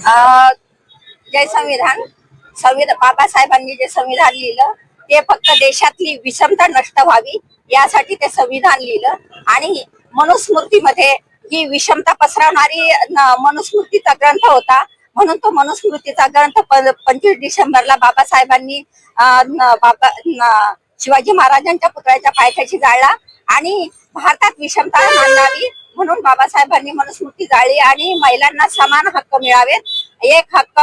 अ, जय संविधान. बाबासाहेबांनी जे संविधान लिहिलं ते फक्त देशातली विषमता नष्ट व्हावी यासाठी ते संविधान लिहिलं. आणि मनुस्मृतीमध्ये ही विषमता पसरवणारी मनुस्मृतीचा ग्रंथ होता. म्हणून तो मनुस्मृतीचा ग्रंथ 25 डिसेंबरला बाबासाहेबांनी शिवाजी महाराजांच्या पुतळ्याच्या पायथ्याशी जाळला. आणि भारतात विषमता मांडावी म्हणून बाबासाहेबांनी मनुस्मृती जाळली आणि महिलांना समान हक्क मिळावेत. एक हक्क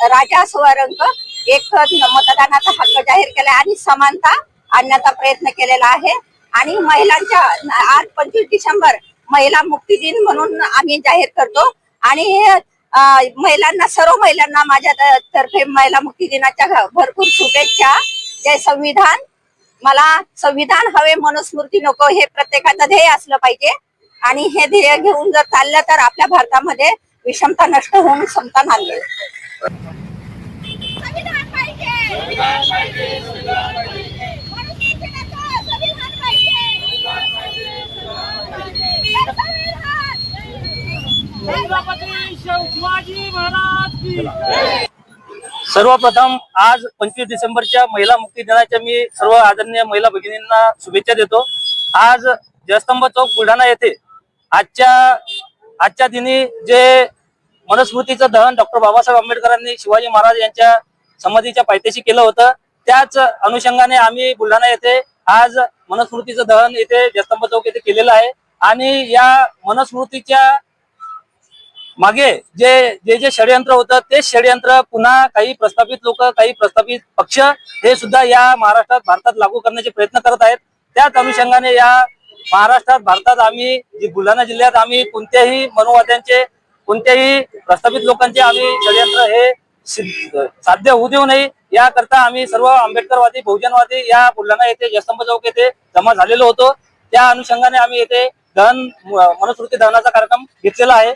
राजा असो रंक, एक मतदानाचा हक्क जाहीर केला आणि समानता आणण्याचा प्रयत्न केलेला आहे. आणि महिलांच्या आज 25 डिसेंबर महिला मुक्ती दिन म्हणून आम्ही जाहीर करतो. आणि महिलांना, सर्व महिलांना माझ्या तर्फे महिला मुक्ती दिनाच्या भरपूर शुभेच्छा. जय संविधान. मला संविधान हवे, मनुस्मृती नको, हे प्रत्येकाचं ध्येय असलं पाहिजे. आणि हे ध्येय घेऊन जर चाललं तर आपल्या भारतामध्ये विषमता नष्ट होऊन समता नांदेल. सर्वप्रथम आज 25 डिसेंबरच्या महिला मुक्ती दिनाच्या मी सर्व आदरणीय महिला भगिनींना शुभेच्छा देतो. आज जयस्तंभ चौक बुलढाणा येथे आजच्या दिनी जे मनुस्मृतीचं दहन डॉक्टर बाबासाहेब आंबेडकरांनी शिवाजी महाराज यांच्या समाधीच्या पायथ्याशी केलं होतं, त्याच अनुषंगाने आम्ही बुलढाणा येथे आज मनुस्मृतीचं दहन येथे जयस्तंभ चौक येथे केलेलं आहे. आणि या मनुस्मृतीच्या मागे जे षडयंत्र होतं ते षडयंत्र पुन्हा काही प्रस्थापित लोक, काही प्रस्थापित पक्ष हे सुद्धा या महाराष्ट्रात, भारतात लागू करण्याचे प्रयत्न करत आहेत. त्याच अनुषंगाने या महाराष्ट्रात, भारतात आम्ही बुलढाणा जिल्ह्यात आम्ही कोणत्याही मनोवाद्यांचे, कोणत्याही प्रस्थापित लोकांचे आम्ही षडयंत्र हे साध्य होऊ देऊ नये याकरता आम्ही सर्व आंबेडकरवादी, बहुजनवादी या बुलढाणा येथे जयस्तंभ चौक येथे जमा झालेलो होतो. त्या अनुषंगाने आम्ही येथे मनुस्मृती दहनाचा कार्यक्रम घेतलेला आहे.